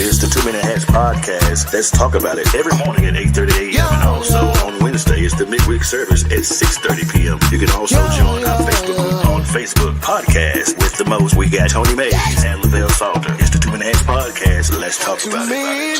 It's the 2 Minute Hats podcast. Let's talk about it every morning at 8:30 a.m. And also on Wednesday, it's the midweek service at 6:30 p.m. You can also join our Facebook group on Facebook Podcast with the most. We got Tony Mays and Lavelle Salter. It's the 2 Minute Hats podcast. Let's talk about it.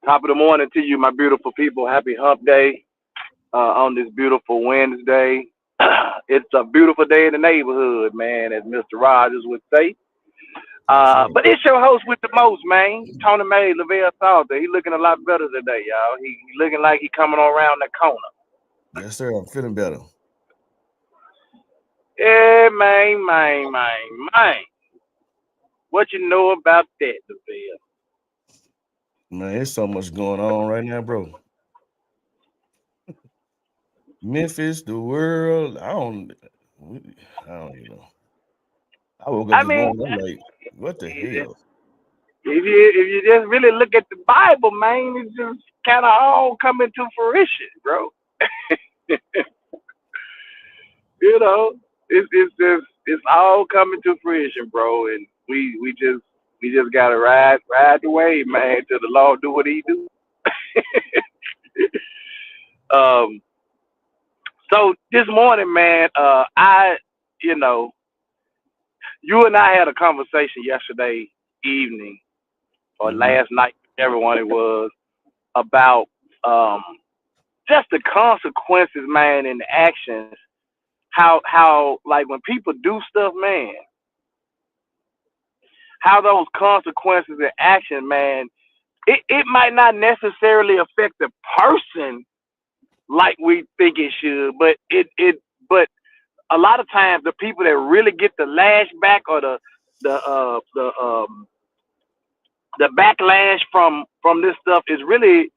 Top of the morning to you, my beautiful people. Happy hump day on this beautiful Wednesday. It's a beautiful day in the neighborhood, man, as Mr. Rogers would say. But it's your host with the most, man, Tony May, Lavelle Salter. He looking a lot better today, y'all. He looking like he coming around the corner. Yes, sir. I'm feeling better. Yeah, man. What you know about that, Lavelle? Man, there's so much going on right now, bro. Memphis, the world. I don't even know. I woke up this morning, I'm like, what the hell? If you just really look at the Bible, man, it's just kind of all coming to fruition, bro. You know, it's all coming to fruition, bro, and we just gotta ride the wave, man, till the Lord do what He do. So this morning, man, you and I had a conversation yesterday evening or last night, everyone it was, about just the consequences, man, and the actions. How like when people do stuff, man, how those consequences and action, man, it might not necessarily affect the person like we think it should, but but a lot of times the people that really get the lash back or the backlash from this stuff is really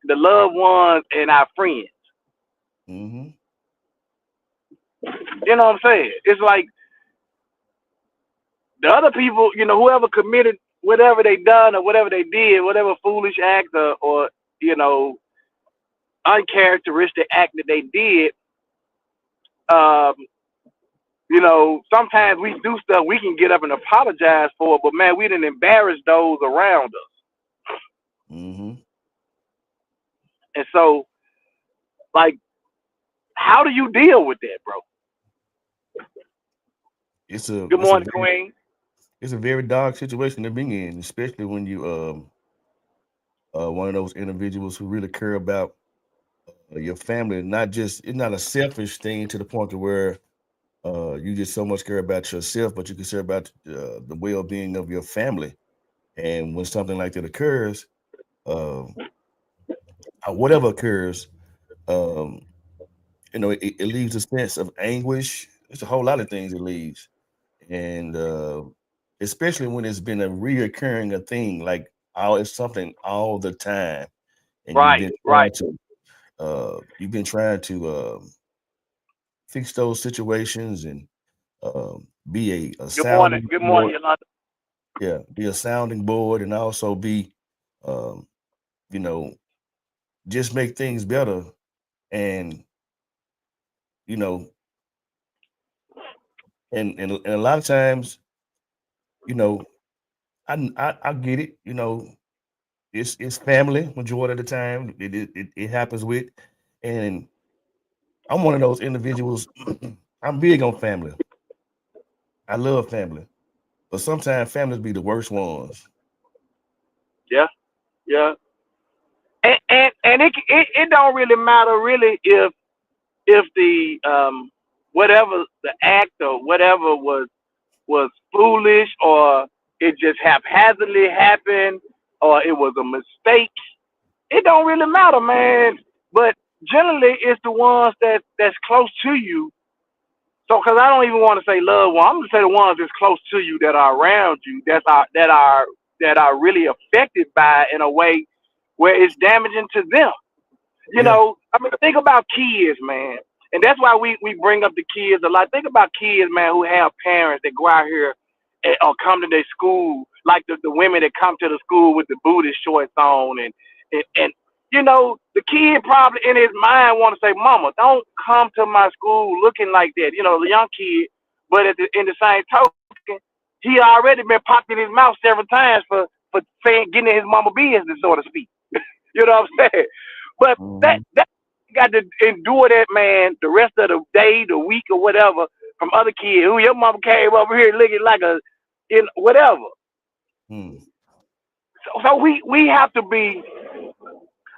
the loved ones and our friends. Mm-hmm. You know what I'm saying? It's like the other people, whoever committed whatever they done or whatever they did, whatever foolish act or uncharacteristic act that they did, sometimes we do stuff we can get up and apologize for, but man, we didn't embarrass those around us. Mm-hmm. And so, like, how do you deal with that, bro? Good morning, Queen. It's a very dark situation to be in, especially when you one of those individuals who really care about your family. It's not a selfish thing to the point to where you just so much care about yourself, but you can care about the well-being of your family. And when something like that occurs, whatever occurs, it leaves a sense of anguish. It's a whole lot of things it leaves. And especially when it's been a reoccurring thing, like it's something all the time. And you've been trying to fix those situations and be a sounding good morning, Yolanda. Yeah, be a sounding board and also be just make things better. And and a lot of times, I get it, it's family majority of the time it happens with. And I'm one of those individuals. I'm big on family. I love family, but sometimes families be the worst ones. Yeah. And it don't really matter really if the whatever the act or whatever was foolish, or it just haphazardly happened, or it was a mistake. It don't really matter, man. But generally, it's the ones that's close to you. So, because I don't even want to say loved one, I'm gonna say the ones that's close to you, that are around you, that are that are really affected by it in a way where it's damaging to them. You Yeah. know, I mean, think about kids, man. And that's why we bring up the kids a lot. Think about kids, man, who have parents that go out here or come to their school, like the women that come to the school with the booty shorts on. And you know, the kid probably in his mind want to say, Mama, don't come to my school looking like that. You know, the young kid. But in the same token, he already been popped in his mouth several times for saying, getting in his mama business, so to speak. You know what I'm saying? But that Mhm. that got to endure that, man, the rest of the day, the week, or whatever from other kids. Who your mama came over here looking like a in whatever. Mm. So we have to be.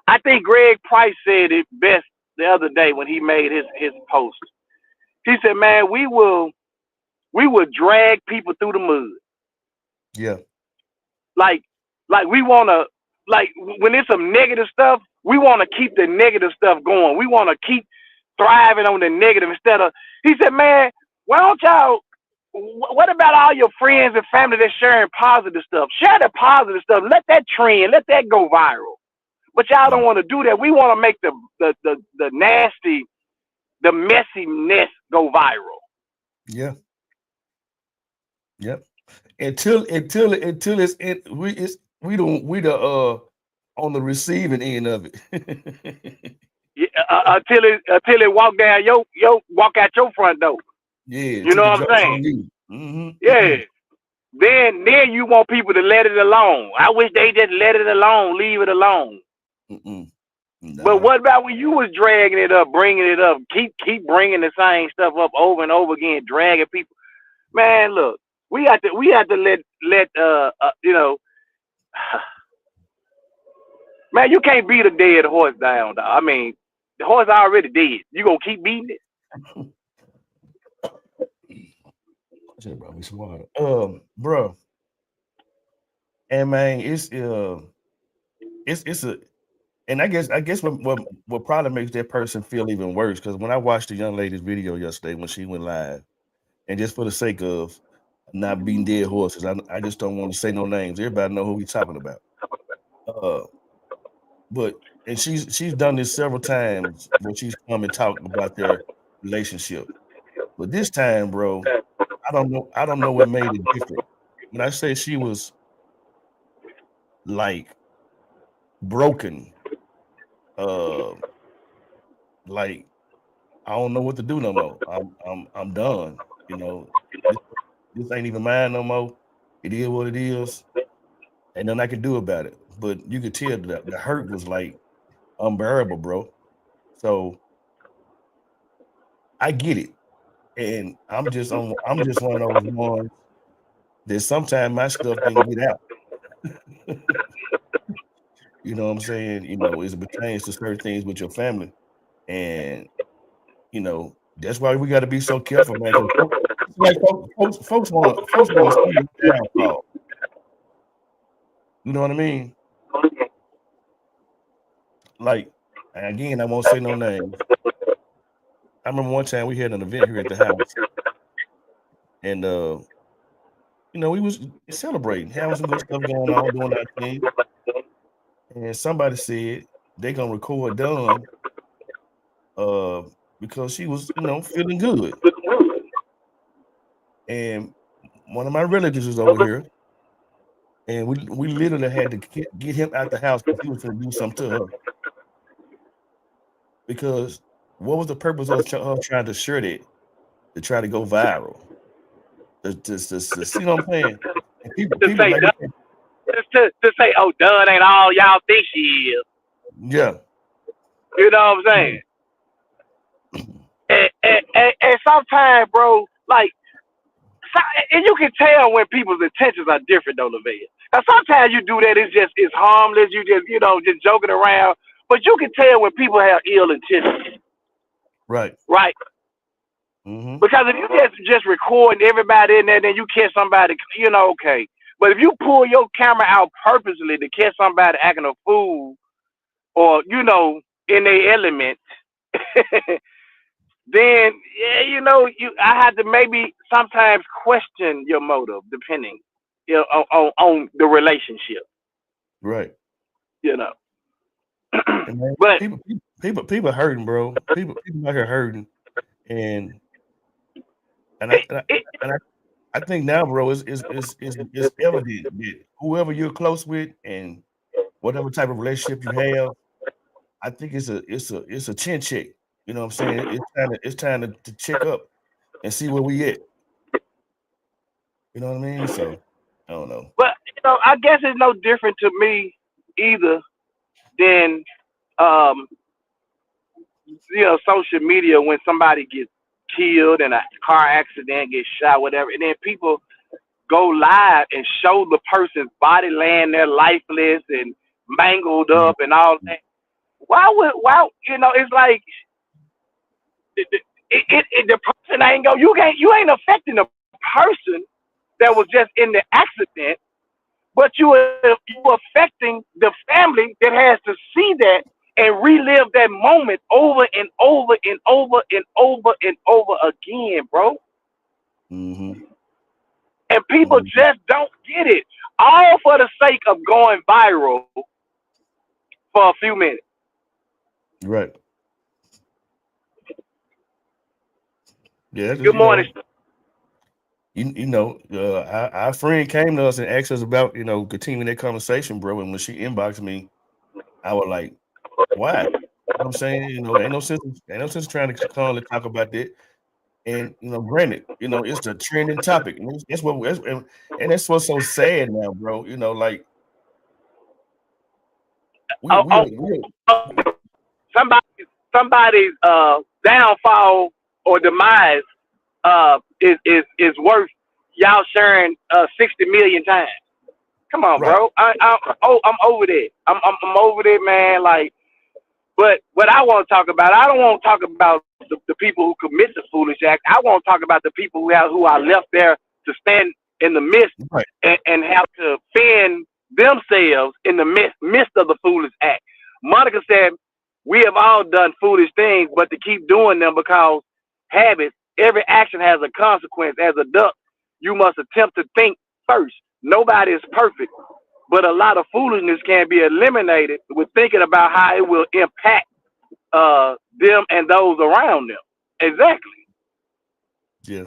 I think Greg Price said it best the other day when he made his post. He said, "Man, we will drag people through the mud. Yeah. Like like we wanna like when there's some negative stuff, we wanna keep the negative stuff going. We wanna keep thriving on the negative instead of." He said, "Man, why don't y'all? What about all your friends and family that's sharing positive stuff? Share the positive stuff. Let that trend. Let that go viral. But y'all Yeah. don't want to do that. We want to make the nasty, the messiness go viral." Yeah. Yep. Until we don't we the on the receiving end of it. Yeah, until it walk down your walk out your front door. Yeah, You till know the what I'm jokes saying? on you. Mm-hmm. Yeah. Then you want people to let it alone. I wish they just let it alone, leave it alone. Mm-mm. But Nah. what about when you was dragging it up, bringing it up, keep bringing the same stuff up over and over again, dragging people? Man, look, we have to let you know, man, you can't beat a dead horse down, dog. I mean, the horse already dead. You gonna keep beating it? I should have brought me some water. Bro, and man, it's a and I guess what probably makes that person feel even worse because when I watched the young lady's video yesterday when she went live, and just for the sake of not beating dead horses, I just don't want to say no names. Everybody know who we talking about. Uh, but and she's done this several times when she's come and talked about their relationship. But this time, bro, I don't know what made it different. When I say she was like broken, uh, like I don't know what to do no more. I'm done. You know, this, this ain't even mine no more. It is what it is. Ain't nothing I can do about it. But you could tell that the hurt was like unbearable, bro. So I get it. And I'm just one of those ones that sometimes my stuff can get out. You know what I'm saying? As it pertains to certain things with your family. And that's why we got to be so careful, man. Because like folks want to see your downfall. You know what I mean? Like, and again, I won't say no names. I remember one time we had an event here at the house, and we was celebrating, having some good stuff going on, doing our thing. And somebody said they gonna record Dawn uh because she was, feeling good. And one of my relatives was over here, and we literally had to get him out the house because he was gonna do something to her. Because what was the purpose of her trying to share that to try to go viral? To see what I'm saying? And people To people say like to say, oh, Dunn ain't all y'all think she is. yeah. You know what I'm saying? And sometimes, bro, like, and you can tell when people's intentions are different, though, Lavelle. Now, sometimes you do that, it's harmless, you just joking around, but you can tell when people have ill intentions, Right. right? Mm-hmm. Because if you just recording everybody in there, then you catch somebody, okay. But if you pull your camera out purposely to catch somebody acting a fool or, in their element, then yeah, I had to maybe sometimes question your motive, depending. on the relationship, Right. you know. And man, But people hurting, bro. People out here hurting, and and I it, and I, it, and I think now, bro, is evident that whoever you're close with and whatever type of relationship you have, I think it's a chin check. You know what I'm saying? It's time to check up and see where we at. You know what I mean? So I don't know. but I guess it's no different to me either than um, social media when somebody gets killed in a car accident, gets shot, whatever, and then people go live and show the person's body laying there lifeless and mangled Mhm. up and all that. Why it's like the person ain't go. You ain't affecting the person that was just in the accident, but you affecting the family that has to see that and relive that moment over and over and over and over and over again, bro. Mhm. And people Mhm. just don't get it, all for the sake of going viral for a few minutes. Right. Yeah, that's just Good morning. our friend came to us and asked us about continuing that conversation, bro. And when she inboxed me, I was like, why? You know what I'm saying? Ain't no sense trying to call and talk about that. And granted, it's the trending topic. And and that's what's so sad now, bro. Like we Oh, we oh, we somebody, somebody's downfall or demise is worth y'all sharing 60 million times. Come on, right. bro. I'm over that. I'm over that, man. Like, but what I want to talk about, I don't want to talk about the people who commit the foolish act. I want to talk about the people who are left there to stand in the midst Right. and have to fend themselves in the midst of the foolish act. Monica said, "We have all done foolish things, but to keep doing them because habits. Every action has a consequence. As a duck, you must attempt to think first. Nobody is perfect, but a lot of foolishness can be eliminated with thinking about how it will impact them and those around them." Exactly. Yeah.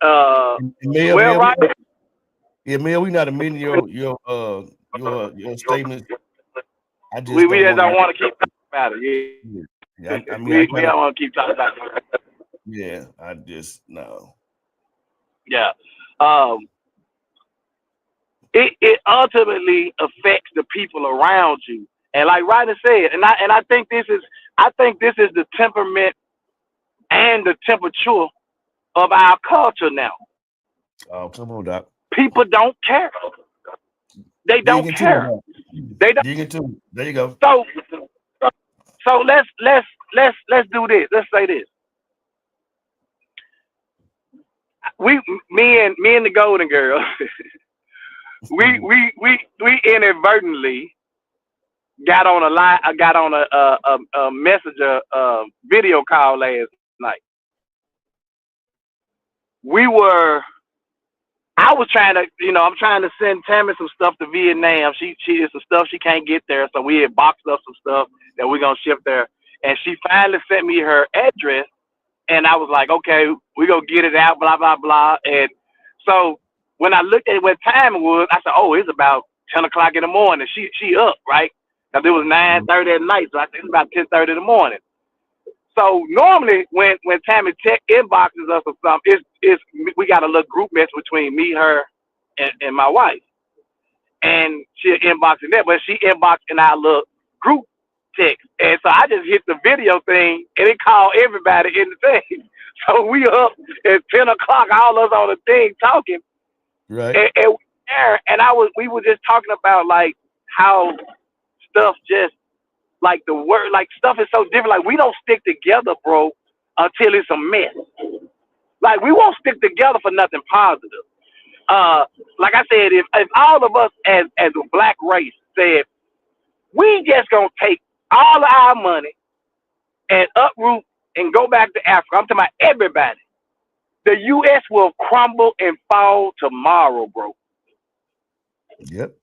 Uh, And Mel, well, Mel, right. we not amending your statements. I just We don't just want don't to. want to keep talking about it. Yeah. Yeah, I mean, I We kind of. don't want to keep talking about it. Yeah, I just no. Yeah. Um, it ultimately affects the people around you. And like Ryder said, and I think this is the temperament and the temperature of our culture now. Oh, come on, Doc. People don't care. They Dig don't into it, care. Doc. They don't. Dig into it. There you go. So let's do this. Let's say this. We me and the Golden Girl, we inadvertently got on a line. I got on a messenger video call last night. We were. I was trying to, I'm trying to send Tammy some stuff to Vietnam. She is some stuff she can't get there, so we had boxed up some stuff that we're gonna ship there. And she finally sent me her address, and I was like, okay, we gonna get it out, blah blah blah. And so when I looked at what time it was, I said, oh, it's about 10 o'clock in the morning. She up, right? Because it was Mhm. 9:30 at night, so I said it's about 10:30 in the morning. So normally when Tammy tech inboxes us or something, it's we got a little group mess between me, her, and my wife, and she inboxing that, but she inboxed in our little group text, and so I just hit the video thing, and it called everybody in the thing. So we up at 10 o'clock, all us on the thing talking, Right. and we there, and we were just talking about like how stuff just like the word, like stuff is so different. Like we don't stick together, bro, until it's a mess. Like we won't stick together for nothing positive. Like I said, if all of us as a black race said we just gonna take all of our money and uproot and go back to Africa, I'm talking about everybody. the U.S. will crumble and fall tomorrow, bro. Yep.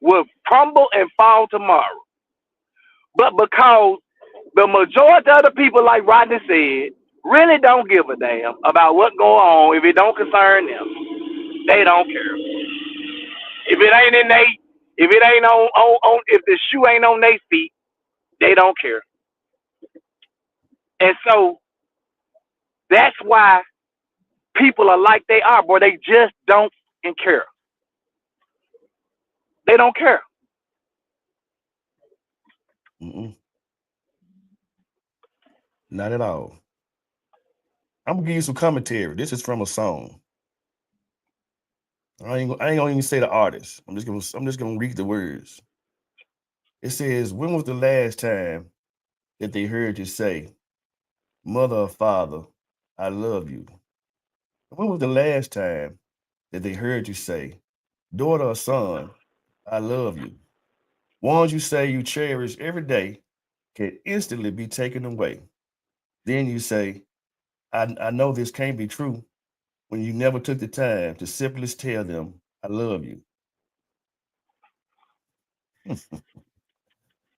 Will crumble and fall tomorrow. But because the majority of the people, like Rodney said, really don't give a damn about what's going on. If it don't concern them, they don't care. If it ain't in they, if it ain't if the shoe ain't on their feet, they don't care. And so that's why people are like they are, boy. They just don't care. They don't care. Mm-mm. Not at all. I'm gonna give you some commentary. This is from a song. I ain't gonna even say the artist. I'm just gonna read the words. It says, "When was the last time that they heard you say, 'Mother or father, I love you'? When was the last time that they heard you say, 'Daughter or son, I love you'? Ones you say you cherish every day can instantly be taken away. Then you say, I know this can't be true when you never took the time to simply tell them, 'I love you.'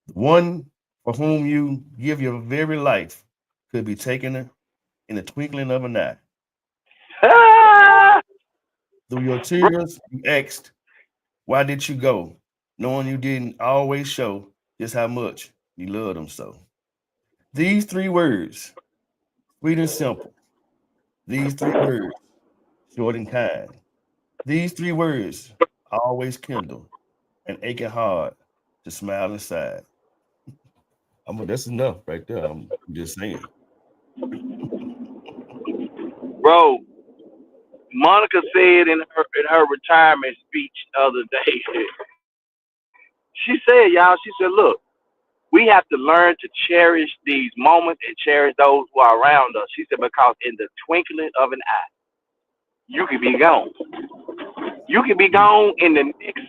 The one for whom you give your very life could be taken in the twinkling of an eye. Ah, Through your bro, tears, you asked, 'Why did you go?' Knowing you didn't always show just how much you loved them so." These three words, sweet and simple. These three words, short and kind. These three words always kindle and aching hard to smile inside. That's enough right there. I'm just saying. bro. Monica said in her retirement speech the other day. She said, y'all. She said, look. We have to learn to cherish these moments and cherish those who are around us. She said, because in the twinkling of an eye, you can be gone. You can be Mm, gone in the next.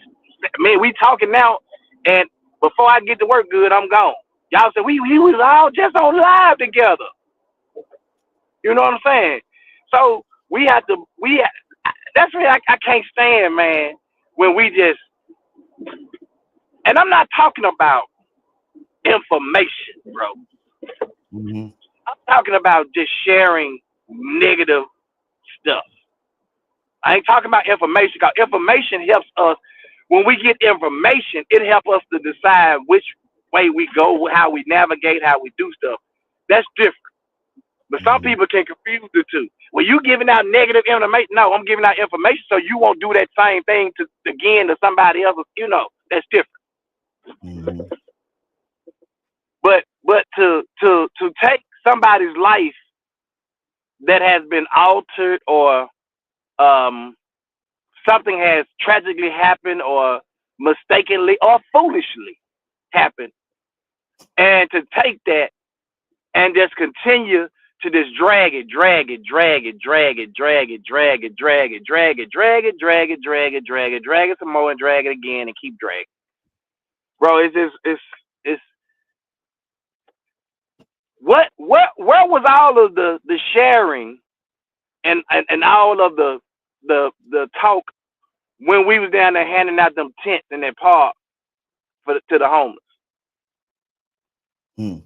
Man, we talking now, and before I get to work good, I'm gone. Y'all said we was all just on live together. You know what I'm saying? So we have to. That's what I can't stand, man. When we just, and I'm not talking about information, bro. mhm, I'm talking about just sharing negative stuff. I ain't talking about information because information helps us. When we get information, it helps us to decide which way we go, how we navigate, how we do stuff. That's different. But some mhm, people can confuse the two. When you giving out negative information, no, I'm giving out information so you won't do that same thing to somebody else. That's different. mhm, But to take somebody's life that has been altered or um something has tragically happened or mistakenly or foolishly happened, and to take that and just continue to just drag it, drag it, drag it, drag it, drag it, drag it, drag it, drag it, drag it, drag it, drag it, drag it, drag it some more and drag it again and keep dragging. Bro, it's just it's what where was all of the sharing and all of the talk when we was down there handing out them tents in that park to the homeless? mm,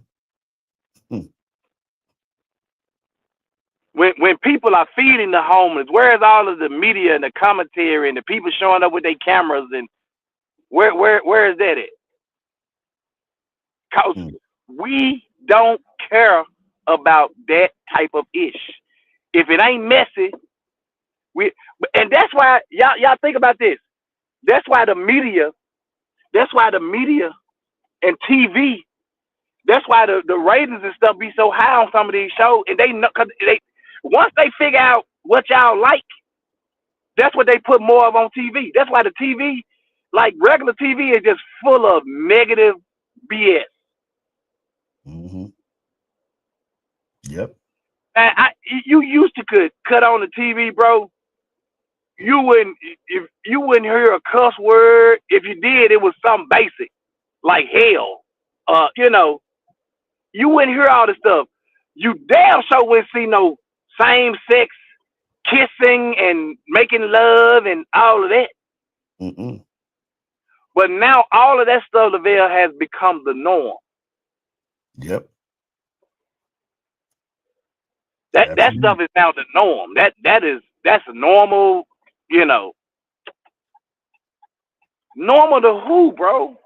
mm, When people are feeding the homeless, where is all of the media and the commentary and the people showing up with their cameras and where is that at? Cause mm, we don't care about that type of ish. If it ain't messy, we and that's why y'all think about this. That's why the media. That's why the media and TV. That's why the ratings and stuff be so high on some of these shows, and they know because they once they figure out what y'all like. That's what they put more of on TV. That's why the TV, like regular TV, is just full of negative BS. mhm. Yep. And you used to could cut on the TV, bro. You wouldn't if you wouldn't hear a cuss word. If you did, it was something basic like hell. You wouldn't hear all this stuff. You damn sure wouldn't see no same sex kissing and making love and all of that. Mm-mm. But now all of that stuff, Lavelle, has become the norm. Yep. That Absolutely. stuff is now the norm. That's normal, you know. Normal to who, bro?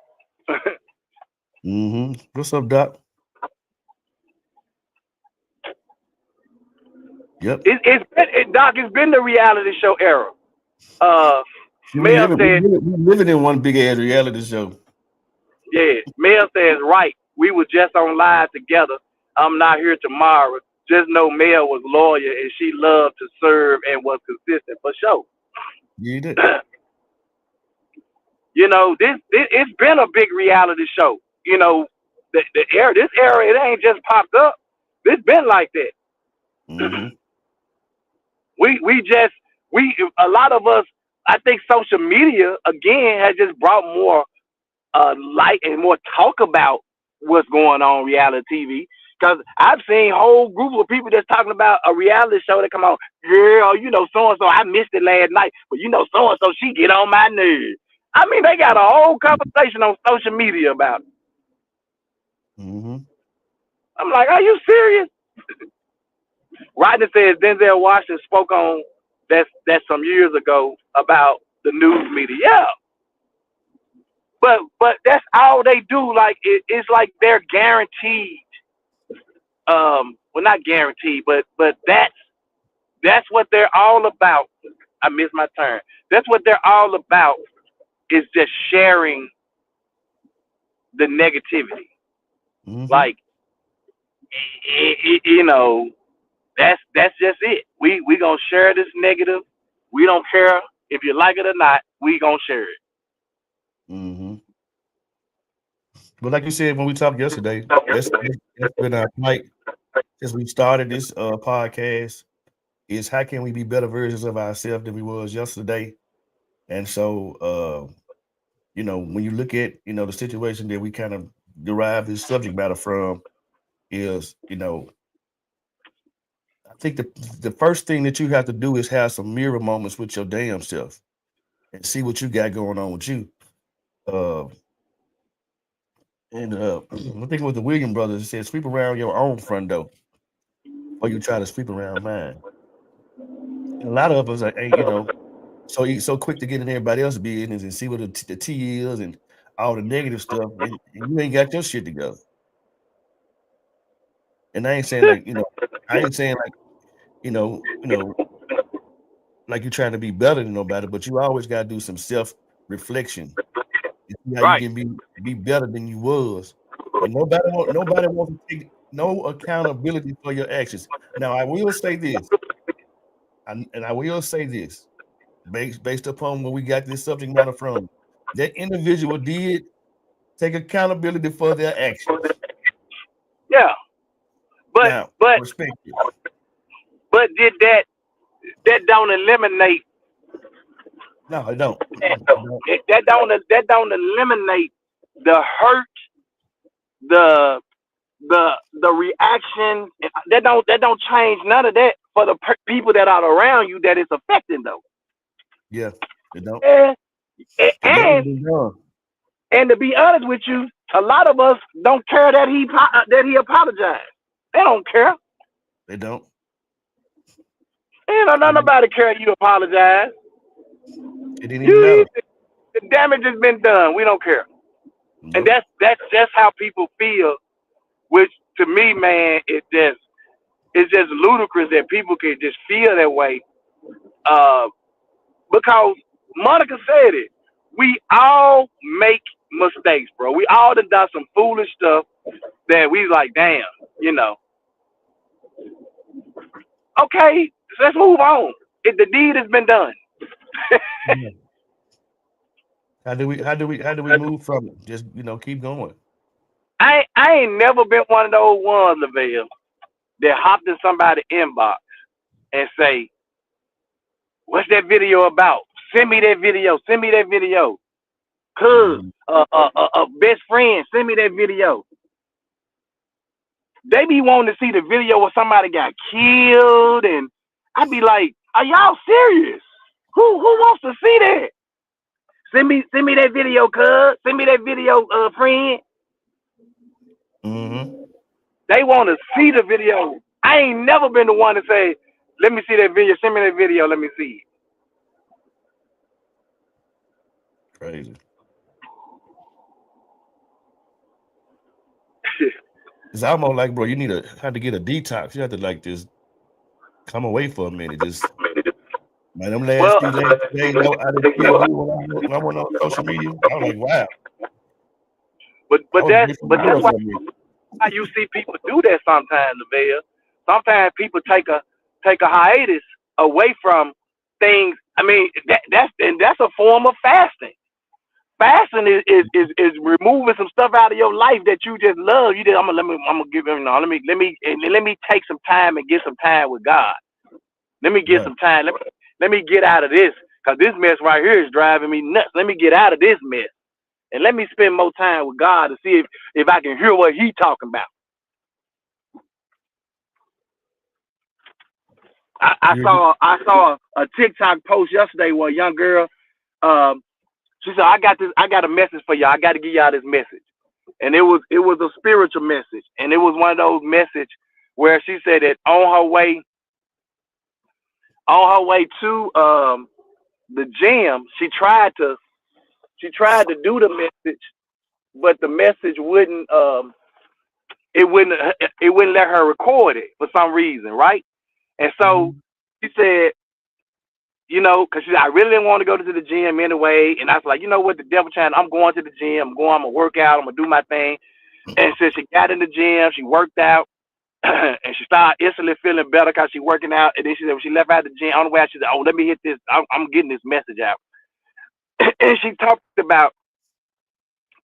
Mm-hmm. What's up, Doc? Yep. Doc, it's been the reality show era. See, Mel said, we living in one big ass reality show. yeah, Mel says, right. We were just on live together. I'm not here tomorrow. Just know Mel was loyal and she loved to serve and was consistent for sure. Yeah, you did. You know, this it's been a big reality show. You know, the era, this era, it ain't just popped up. It's been like that. Mm-hmm. We a lot of us, I think social media again has just brought more light and more talk about what's going on reality TV. Because I've seen whole group of people that's talking about a reality show that come on, girl, you know, so and so, I missed it last night, but you know, so and so, she get on my nerves. I mean, they got a whole conversation on social media about it. Mm-hmm. I'm like, are you serious? Rodney says Denzel Washington spoke on that's some years ago about the news media. Yeah, but that's all they do. Like it's like they're guaranteed. Well, not guaranteed, but that's what they're all about. I missed my turn. That's what they're all about. Is just sharing the negativity. Mm-hmm. Like you know, that's just it. We gonna share this negative. We don't care if you like it or not. We gonna share it. Mm-hmm. But like you said when we talked yesterday, that's been our fight since we started this podcast. Is how can we be better versions of ourselves than we was yesterday? And so, you know, when you look at the situation that we kind of derive this subject matter from, is I think the first thing that you have to do is have some mirror moments with your damn self and see what you got going on with you. Uh, and I think it was the William brothers that said, sweep around your own front door before you try to sweep around mine. And a lot of us are, ain't, so quick to get in everybody else's business and see what the tea is and all the negative stuff, and you ain't got your shit together. And I ain't saying like, I ain't saying like, like you're trying to be better than nobody, but you always got to do some self reflection and see how you Right. can be better than you was. And nobody wants to take no accountability for your actions. Now I will say this, and I will say this, based upon where we got this subject matter from, that individual did take accountability for their actions. Yeah. But Now, but respect it. but did that don't eliminate No, I don't. I don't. that don't eliminate the hurt, the the reaction. That don't change none of that for the people that are around you that it's affecting though. Yeah, it don't. And The damage and been done. and to be honest with you, a lot of us don't care that he apologized. They don't care. They don't. Ain't It didn't, nobody care you apologize. it didn't even You matter. the damage has been done. We don't care. And Nope. that's just how people feel. Which to me, man, it's just ludicrous that people can just feel that way. Uh, because Monica said it. We all make mistakes, bro. We all done some foolish stuff that we like, damn, you know. Okay, so let's move on. The deed has been done. Yeah. How do we move from it? Just keep going. I ain't never been one of those ones, Lavelle, that hopped in somebody's inbox and say, "What's that video about? Send me that video. Send me that video." Cuz, Mm-hmm. best friend, send me that video. they be wanting to see the video where somebody got killed, and I be like, are y'all serious? Who wants to see that? Send me that video, cuz. Send me that video, friend. Mm-hmm. They want to see the video. I ain't never been the one to say, let me see that video. Send me that video. Let me see Crazy. it. It's almost like, bro, you have to get a detox. You have to like just come away for a minute. Just man, them Well, few days, I didn't feel good when I went on social media. I was like, wow, but I was a different that's world why for me. you see people do that sometimes, Nevaeh. Sometimes people take a hiatus away from things. I mean, that's a form of fasting. Fasting is removing some stuff out of your life that you just love. You just I'm gonna give him let me take some time and get some time with God. Let me get Right. some time. Let me get out of this, because this mess right here is driving me nuts. Let me get out of this mess and let me spend more time with God to see if I can hear what He talking about. I saw a TikTok post yesterday where a young girl, she said, I got a message for y'all. I got to give y'all this message. And it was a spiritual message. And it was one of those messages where she said that on her way to the gym, she tried to do the message, but the message wouldn't it wouldn't let her record it for some reason, right? And so she said, because I really didn't want to go to the gym anyway. And I was like, you know what, the devil trying, I'm going to the gym. I'm going to work out. I'm going to do my thing. And so she got in the gym. She worked out. And she started instantly feeling better because she working out. And then she said, when she left out the gym, on the way out, she said, oh, let me hit this. I'm getting this message out. And she talked about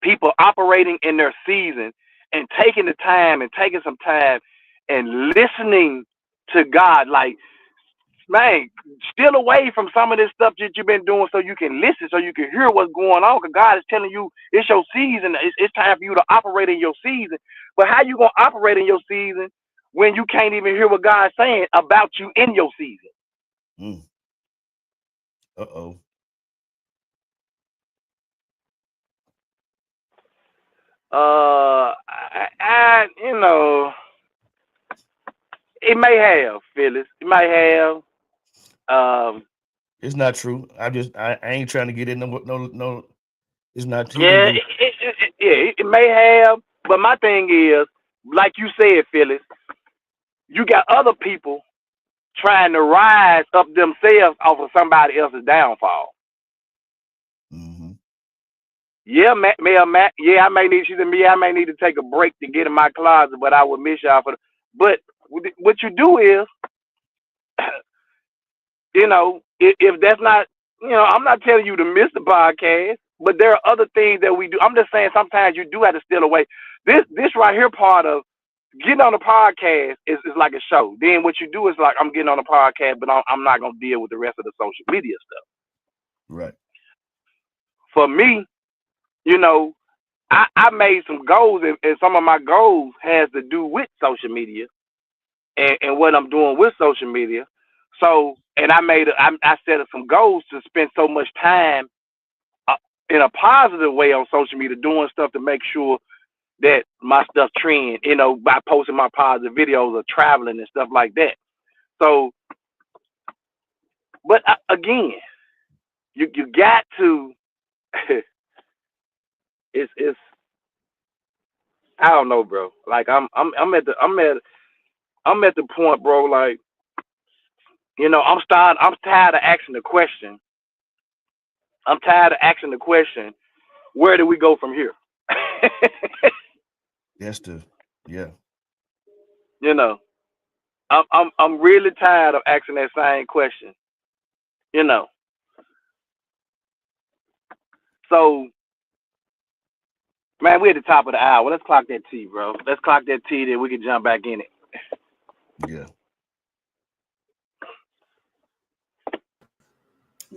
people operating in their season and taking the time and taking some time and listening to God. Like, man, still away from some of this stuff that you've been doing so you can listen, so you can hear what's going on. Because God is telling you it's your season. It's time for you to operate in your season. But how you going to operate in your season when you can't even hear what God's saying about you in your season? Mm. Uh-oh. It may have, Phyllis. It might have. It's not true. I ain't trying to get in no. It's not. He didn't Yeah, go. it may have. But my thing is, like you said, Phyllis, you got other people trying to rise up themselves off of somebody else's downfall. Mm-hmm. Yeah, yeah, I may need. She said, me, I may need to take a break to get in my closet, but I would miss y'all for. But what you do is, if that's not, I'm not telling you to miss the podcast, but there are other things that we do. I'm just saying sometimes you do have to steal away. This right here part of getting on the podcast is like a show. Then what you do is like, I'm getting on the podcast, but I'm not going to deal with the rest of the social media stuff. Right. For me, I made some goals, and some of my goals has to do with social media and what I'm doing with social media. So, and I set up some goals to spend so much time in a positive way on social media, doing stuff to make sure that my stuff trend, by posting my positive videos of traveling and stuff like that. So, but again, you got to. it's I don't know, bro. Like I'm at the point, bro. Like, I'm tired of asking the question. I'm tired of asking the question, where do we go from here? Yeah. I'm really tired of asking that same question. So, man, we're at the top of the hour. Let's clock that T, bro. Let's clock that T, then we can jump back in it. Yeah.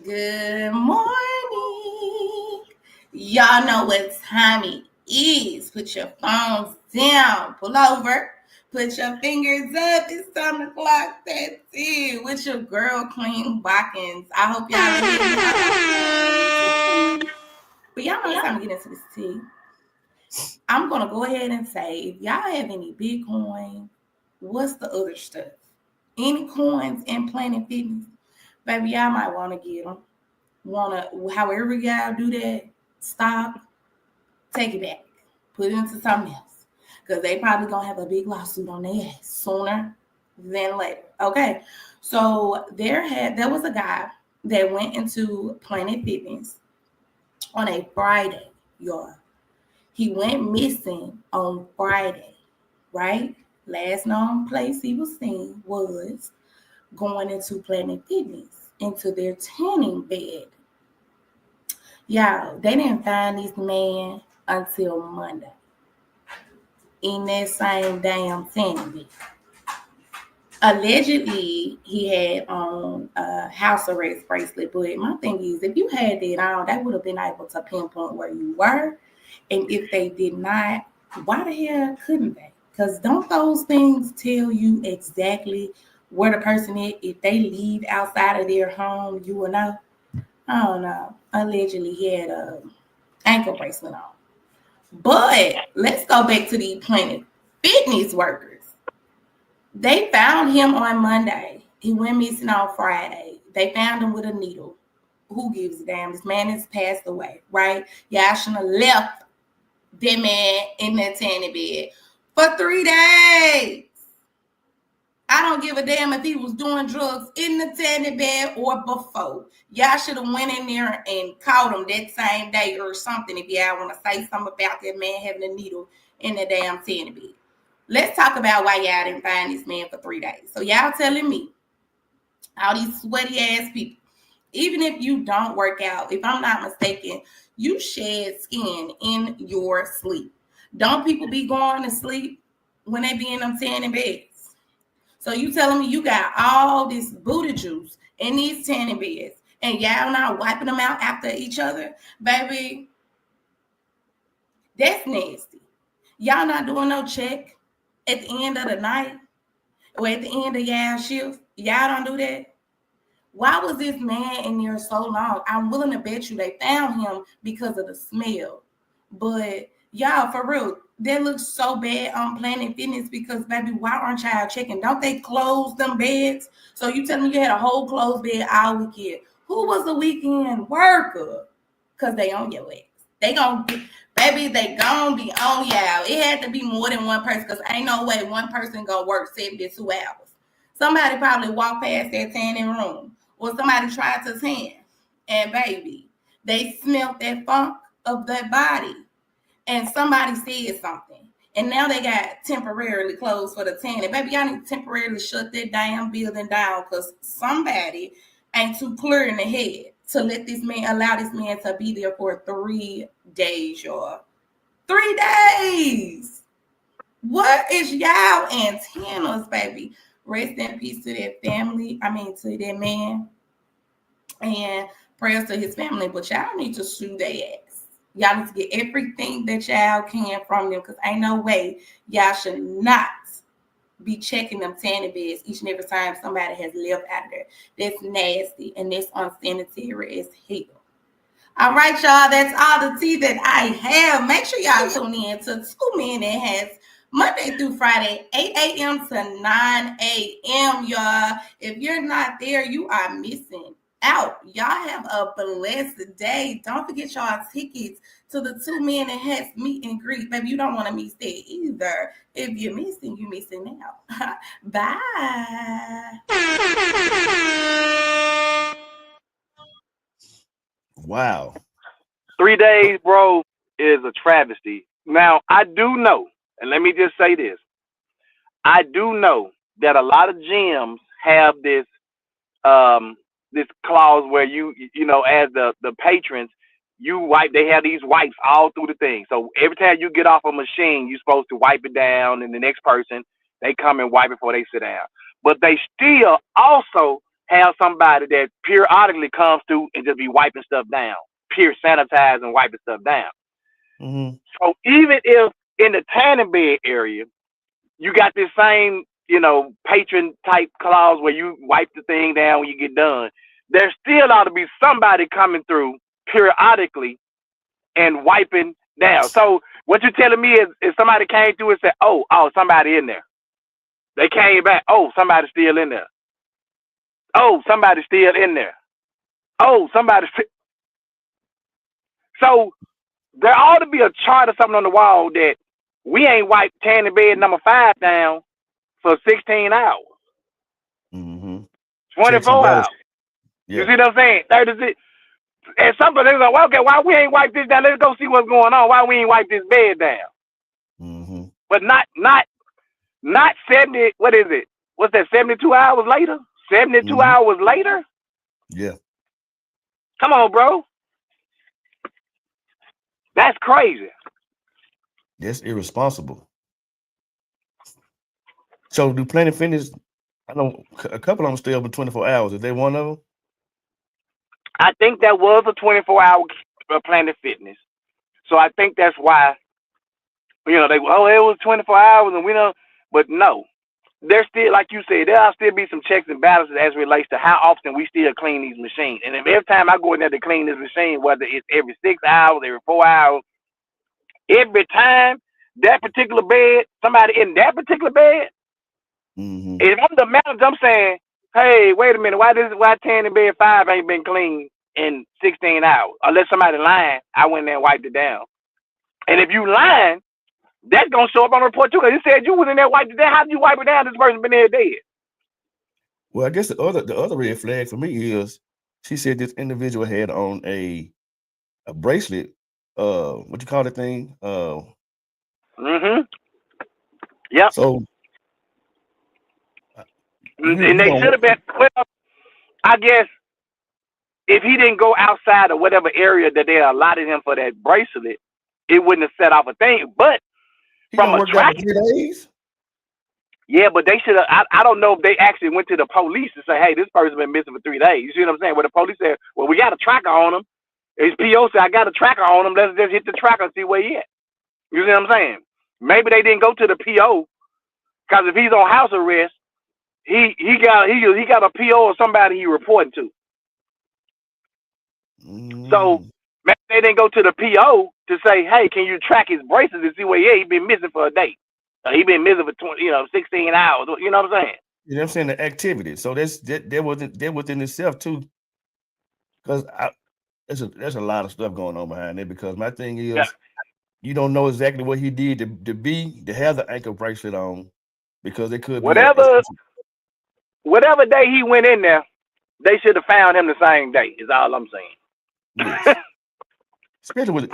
Good morning. Y'all know what time it is. Put your phones down. Pull over. Put your fingers up. It's time to clock that in with your girl Queen Watkins. I hope y'all are here. But y'all know it's time to get into this tea. I'm gonna go ahead and say, if y'all have any Bitcoin, what's the other stuff? Any coins in Planet Fitness, baby, y'all might want to get them. However y'all do that, stop, take it back, put it into something else, because they probably gonna have a big lawsuit on their ass sooner than later. Okay, so there was a guy that went into Planet Fitness on a Friday, y'all. He went missing on Friday, right? Last known place he was seen was going into Planet Fitness, into their tanning bed. Y'all, they didn't find this man until Monday in that same damn tanning bed. Allegedly, he had on a house arrest bracelet, but my thing is, if you had that on, they would have been able to pinpoint where you were. And if they did not, why the hell couldn't they? Because don't those things tell you exactly where the person is? If they leave outside of their home, you will know. I don't know. Allegedly, he had a ankle bracelet on. But let's go back to the Planet Fitness workers. They found him on Monday. He went missing on Friday. They found him with a needle. Who gives a damn? This man has passed away, right? Y'all shouldn't have left that man in that tanning bed for 3 days. I don't give a damn if he was doing drugs in the tanning bed or before. Y'all should have went in there and caught him that same day or something if y'all want to say something about that man having a needle in the damn tanning bed. Let's talk about why y'all didn't find this man for 3 days. So y'all telling me, all these sweaty ass people, even if you don't work out, if I'm not mistaken, you shed skin in your sleep. Don't people be going to sleep when they be in them tanning beds? So you telling me you got all this booty juice in these tanning beds and y'all not wiping them out after each other? Baby, that's nasty. Y'all not doing no check at the end of the night or at the end of y'all shift? Y'all don't do that? Why was this man in there so long? I'm willing to bet you they found him because of the smell. But y'all, for real, that looks so bad on Planet Fitness because, baby, why aren't y'all checking? Don't they close them beds? So you telling me you had a whole closed bed all weekend. Who was the weekend worker? Because they on your legs. They gonna be, baby, they gonna be on y'all. It had to be more than one person because ain't no way one person gonna work 72 hours. Somebody probably walked past that tanning room or somebody tried to tan. And baby, they smelt that funk of their body. And somebody said something. And now they got temporarily closed for the tanning. Baby, y'all need to temporarily shut that damn building down because somebody ain't too clear in the head to let this man, allow this man to be there for 3 days, y'all. 3 days. What is y'all antennas, baby? Rest in peace to that family. To that man. And prayers to his family. But y'all need to sue their ass. Y'all need to get everything that y'all can from them because ain't no way y'all should not be checking them tanning beds each and every time somebody has left out of there. That's nasty and that's unsanitary as hell. All right, y'all, that's all the tea that I have. Make sure y'all tune in to 2 Men That Has Monday through Friday, 8 a.m. to 9 a.m., y'all. If you're not there, you are missing out. Y'all have a blessed day. Don't forget y'all tickets to the 2 Men That Has meet and greet. Baby, you don't want to miss that either. If you're missing, you're missing out. Bye. Wow. 3 days, bro, is a travesty. Now, I do know, and let me just say this. I do know that a lot of gyms have this clause where you know, as the patrons, you wipe, they have these wipes all through the thing. So every time you get off a machine, you're supposed to wipe it down, and the next person, they come and wipe it before they sit down. But they still also have somebody that periodically comes through and just be wiping stuff down, sanitize and wiping stuff down. Mm-hmm. So even if in the tanning bed area, you got this same, patron type clause where you wipe the thing down when you get done. There still ought to be somebody coming through periodically and wiping down. So what you're telling me is if somebody came through and said, oh, somebody in there. They came back, oh, somebody's still in there. Oh, somebody's still in there. Oh, So there ought to be a chart or something on the wall that we ain't wiped tanning bed number 5 down for 16 hours. Mm-hmm. 24 hours. Yeah. You see what I'm saying? 36. And somebody they're like, well, okay, why we ain't wiped this down? Let's go see what's going on. Why we ain't wiped this bed down? Mm-hmm. But not 70. What is it? What's that? 72 hours later? 72 hours later? Yeah. Come on, bro. That's crazy. That's irresponsible. So do Planet Fitness? I know a couple of them stay open 24 hours. Is they one of them? I think that was a 24-hour Planet Fitness. So I think that's why, it was 24 hours and we don't, but no. There's still, like you said, there'll still be some checks and balances as it relates to how often we still clean these machines. And if every time I go in there to clean this machine, whether it's every 6 hours, every 4 hours, every time that particular bed, somebody in that particular bed, if I'm the manager, I'm saying, hey, wait a minute, why 10 in bed 5 ain't been cleaned in 16 hours? Unless somebody lying, I went there and wiped it down. And if you lying, that's gonna show up on the report too, because you said you was in there wiped it down. How did you wipe it down? This person been there dead. Well, I guess the other red flag for me is she said this individual had on a bracelet. What you call the thing? Yep. So and they should have been. Well, I guess if he didn't go outside of whatever area that they allotted him for that bracelet, it wouldn't have set off a thing. But from a tracking, 3 days. Yeah, but they should have. I don't know if they actually went to the police to say, hey, this person's been missing for 3 days. You see what I'm saying? Where the police said, well, we got a tracker on him. His PO said, I got a tracker on him. Let's just hit the tracker and see where he at. You see what I'm saying? Maybe they didn't go to the PO because if he's on house arrest, he got a PO or somebody he reporting to. So maybe they didn't go to the PO to say, hey, can you track his braces and see where he at? He been missing for a day. He been missing for 16 hours. You know what I'm saying? You know what I'm saying? The activity. So that within itself too. Because there's a lot of stuff going on behind it. Because my thing is, you don't know exactly what he did to have the ankle bracelet on, because it could whatever day he went in there, they should have found him the same day. Is all I'm saying. Yes. especially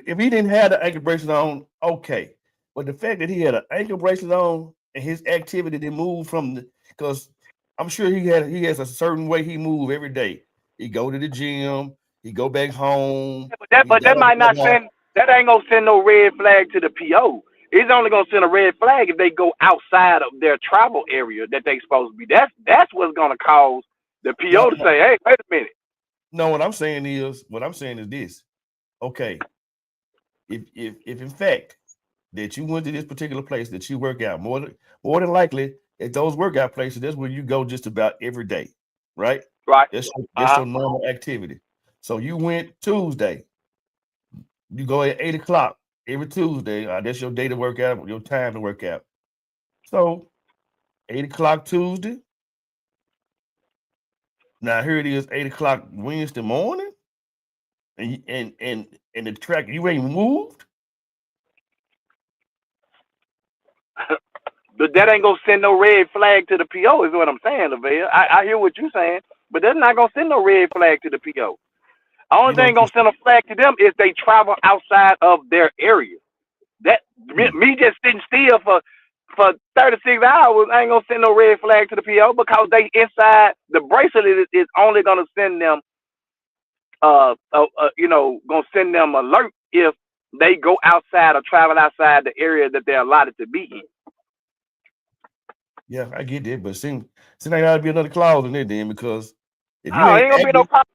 if he didn't have the ankle bracelet on, okay. But the fact that he had an ankle bracelet on and his activity didn't move because I'm sure he has a certain way he move every day. He go to the gym, he go back home. But that might not send. That ain't gonna send no red flag to the PO. It's only gonna send a red flag if they go outside of their travel area that they supposed to be. That's what's gonna cause the PO to say, hey, wait a minute. No, what I'm saying is this. Okay, if in fact that you went to this particular place that you work out, more than likely at those workout places, that's where you go just about every day, right? Right. That's your normal activity. So you went Tuesday. You go at 8 o'clock every Tuesday. That's your day to work out, your time to work out. So 8 o'clock Tuesday. Now here it is, 8 o'clock Wednesday morning, and the track, you ain't moved. But that ain't gonna send no red flag to the PO, is what I'm saying, Lavelle. I hear what you're saying, but that's not gonna send no red flag to the PO. Only thing gonna send a flag to them is they travel outside of their area. That me just sitting still for 36 hours ain't gonna send no red flag to the PO, because they inside the bracelet is only gonna send them gonna send them alert if they go outside or travel outside the area that they're allotted to be in. Yeah, I get that, but seems like gotta be another clause in there then, because if you ain't gonna be no problem.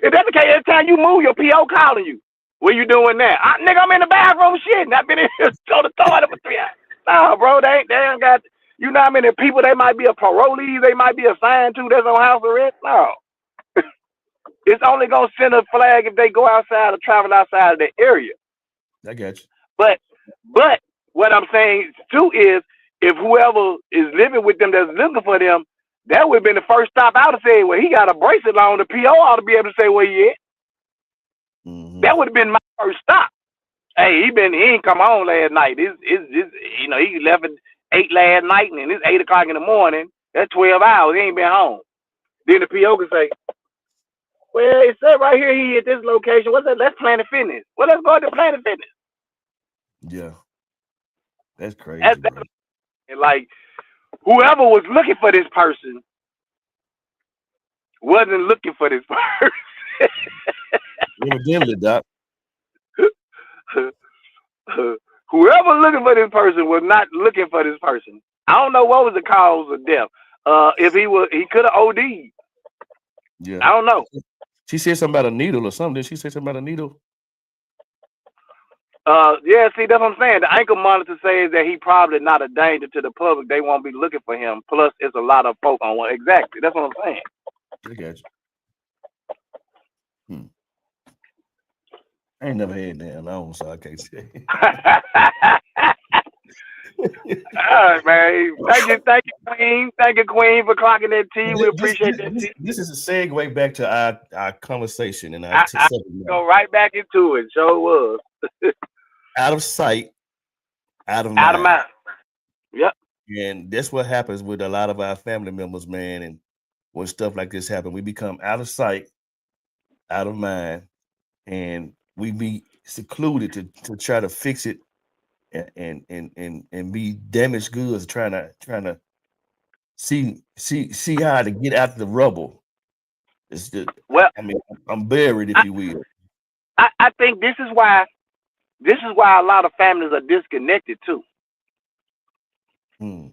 If that's the case, every time you move, your PO calling you. What you doing now? Nigga, I'm in the bathroom shit, and I've been in here on the toilet for 3 hours. Nah, bro, they ain't got. You know how many people they might be a parolee, they might be assigned to that's on house arrest? No, it's only gonna send a flag if they go outside or travel outside of the area. I got you. But what I'm saying too is if whoever is living with them that's looking for them, that would have been the first stop I would have said, well, he got a bracelet on. The PO ought to be able to say where he at. Mm-hmm. That would have been my first stop. Hey, he ain't come home last night. It's he left at 8 last night and it's 8 o'clock in the morning. That's 12 hours. He ain't been home. Then the PO can say, well, it said right here he at this location. What's that? That's Planet Fitness. Well, let's go to Planet Fitness. Yeah. That's crazy, bro. And like whoever was looking for this person wasn't looking for this person. Evidently, Doc. Whoever looking for this person was not looking for this person. I don't know what was the cause of death. If he could have OD'd. Yeah. I don't know. She said something about a needle or something. Did she say something about a needle? Yeah, see, that's what I'm saying. The ankle monitor says that he probably not a danger to the public. They won't be looking for him. Plus, it's a lot of folk on one. Exactly. That's what I'm saying. I got you. I ain't never had that alone, so I can't say. All right, man. Thank you, Queen. Thank you, Queen, for clocking that tea. We appreciate that tea. This is a segue back to our conversation and I go right back into it. Sure was. Out of sight, out of mind. Out of mind. Yep. And that's what happens with a lot of our family members, man. And when stuff like this happen, we become out of sight, out of mind, and we be secluded to try to fix it and be damaged goods trying to see how to get out the rubble. I'm buried, if you will. I think this is why a lot of families are disconnected too. They're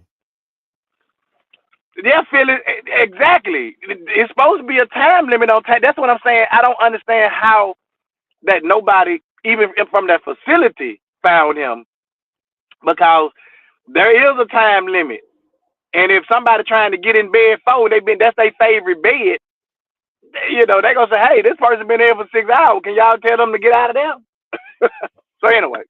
feeling exactly. It's supposed to be a time limit on time. That's what I'm saying. I don't understand how that nobody, even from that facility, found him, because there is a time limit. And if somebody trying to get in bed that's their favorite bed, they're gonna say, hey, this person been here for 6 hours. Can y'all tell them to get out of there? So anyway,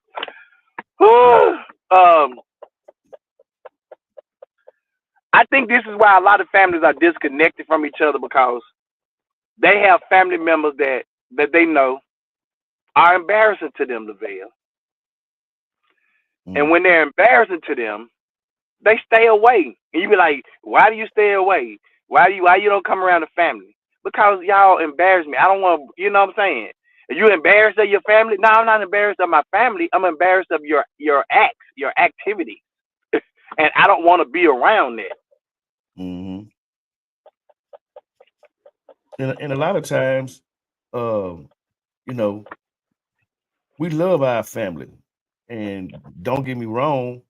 I think this is why a lot of families are disconnected from each other, because they have family members that they know are embarrassing to them, Lavelle. And when they're embarrassing to them, they stay away. And you be like, why do you stay away? Why you don't come around the family? Because y'all embarrass me. I don't want, you know what I'm saying? Are you embarrassed of your family? No, I'm not embarrassed of my family. I'm embarrassed of your acts, your activities. And I don't want to be around that. Mm-hmm. And a lot of times, we love our family. And don't get me wrong,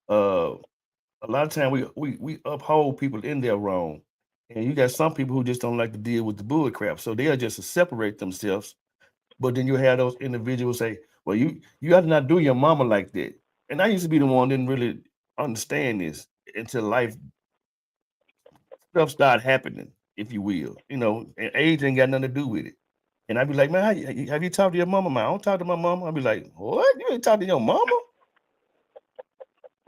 a lot of times we uphold people in their wrong. And you got some people who just don't like to deal with the bull crap. So they'll just separate themselves. But then you have those individuals say, well, you got to not do your mama like that. And I used to be the one that didn't really understand this until life stuff started happening, if you will. And age ain't got nothing to do with it. And I'd be like, man, have you talked to your mama? Man, I don't talk to my mama. I'd be like, what? You ain't talk to your mama?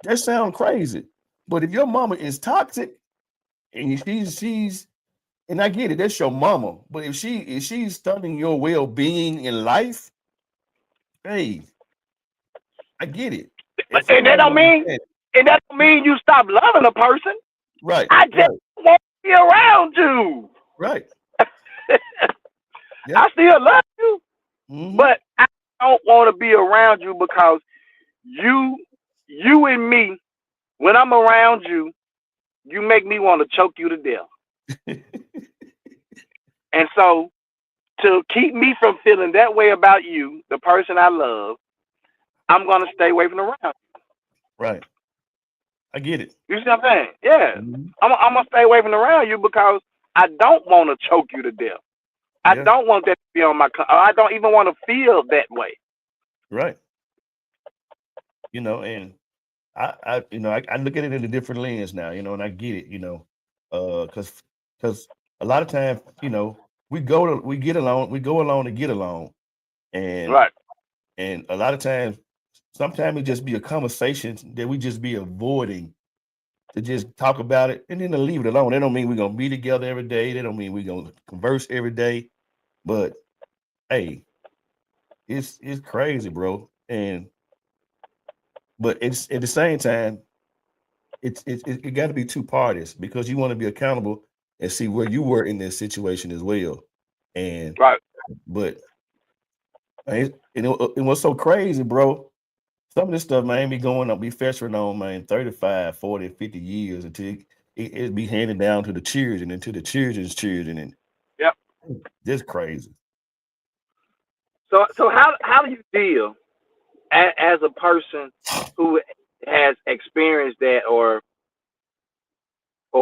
That sounds crazy. But if your mama is toxic and she's and I get it, that's your mama. But if she's stunting your well-being in life, hey, I get it. And that don't mean you stop loving a person. Right. I just want to be around you. Right. Yep. I still love you, but I don't want to be around you because you and me, when I'm around you, you make me want to choke you to death. And so to keep me from feeling that way about you, the person I love, I'm going to stay away from around you. Right. I get it. You see what I'm saying? Yeah. I'm going to stay away from around you because I don't want to choke you to death. I don't want that to be on my. I don't even want to feel that way. Right. And I look at it in a different lens now, and I get it, because a lot of times, we get along, we go along to get along, and Right. a lot of times, sometimes it just be a conversation that we just be avoiding to just talk about it and then to leave it alone. That don't mean we're gonna be together every day. That don't mean we're gonna converse every day. But hey, it's crazy, bro. But it's at the same time, it got to be two parties because you want to be accountable and see where you were in this situation as well. And Right. but it was so crazy, bro. Some of this stuff, man, be going up, be festering on, man, 35, 40, 50 years until it be handed down to the children and to the children's children. And Yep. it's crazy. So how do you deal as a person who has experienced that or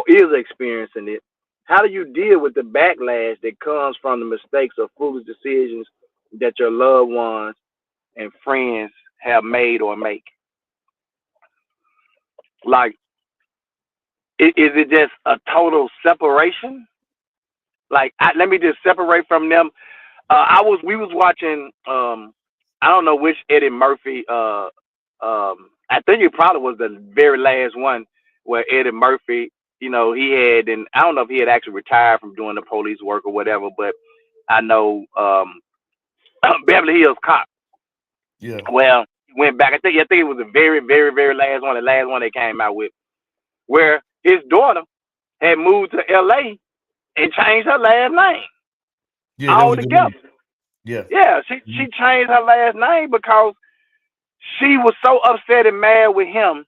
is experiencing it? How do you deal with the backlash that comes from the mistakes or foolish decisions that your loved ones and friends have made or make? Like, is it just a total separation? Like, let me just separate from them. We was watching, I don't know which Eddie Murphy, I think it probably was the very last one where Eddie Murphy, he had, and I don't know if he had actually retired from doing the police work or whatever, but I know, Beverly Hills Cop. Yeah. Well, he went back. I think it was the very, very, very last one, the last one they came out with, where his daughter had moved to LA and changed her last name Yeah, that was the altogether. name. Yeah. Yeah, she changed her last name because she was so upset and mad with him.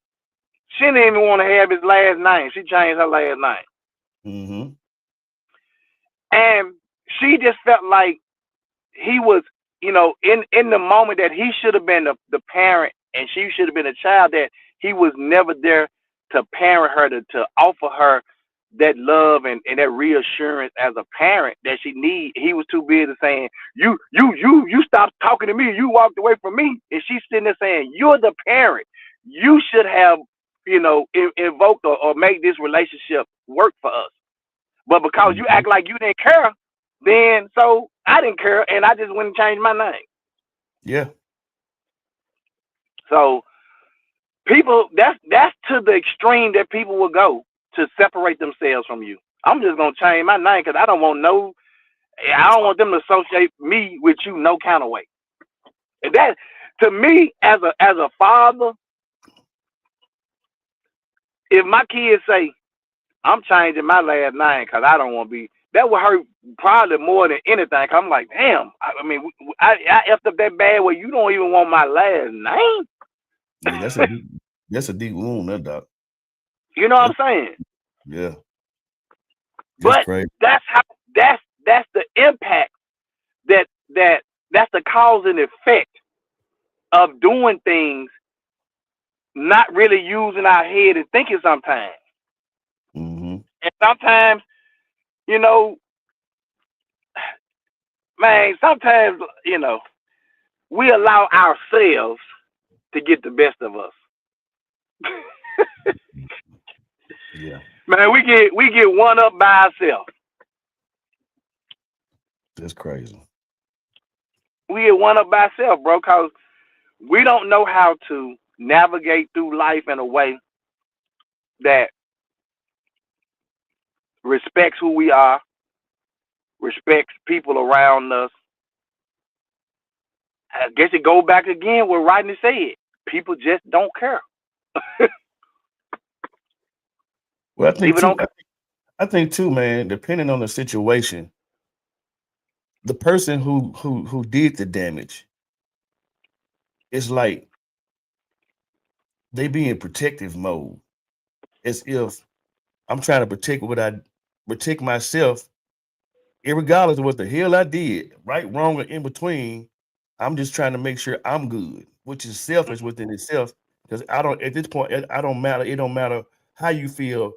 She didn't even want to have his last name. She changed her last name, Mm-hmm. and she just felt like he was, in the moment that he should have been the parent and she should have been a child, that he was never there to parent her, to offer her that love and that reassurance as a parent that she need. He was too busy saying, you stopped talking to me, you walked away from me. And she's sitting there saying, you're the parent. You should have, invoked or make this relationship work for us. But because you Mm-hmm. act like you didn't care, then so I didn't care and I just went and changed my name. Yeah. So people, that's to the extreme that people will go to separate themselves from you. I'm just gonna change my name because I don't want them to associate me with you no kind of way. And that, to me, as a father, if my kids say I'm changing my last name because I don't want to be, that would hurt probably more than anything. 'Cause I'm like, damn. I mean, I effed up that bad where you don't even want my last name. Yeah, that's a deep wound, that doc. You know what That, I'm saying? yeah, that's But crazy. that's how that's the impact that that's the cause and effect of doing things, not really using our head and thinking sometimes. Mm-hmm. And sometimes, you know, man, sometimes, we allow ourselves to get the best of us. Yeah, Man, we get one up by ourselves. that's crazy. We get one up by ourselves, bro, because we don't know how to navigate through life in a way that respects who we are, respects people around us. I guess it goes back again what Rodney said. People just don't care. Well, I think People too. don't care. I think too, man. Depending on the situation, the person who did the damage, it's like they be in protective mode, as if I'm trying to protect myself, regardless of what the hell I did, right, wrong, or in between. I'm just trying to make sure I'm good, which is selfish within itself. Because I don't at this point, I don't matter. It don't matter how you feel.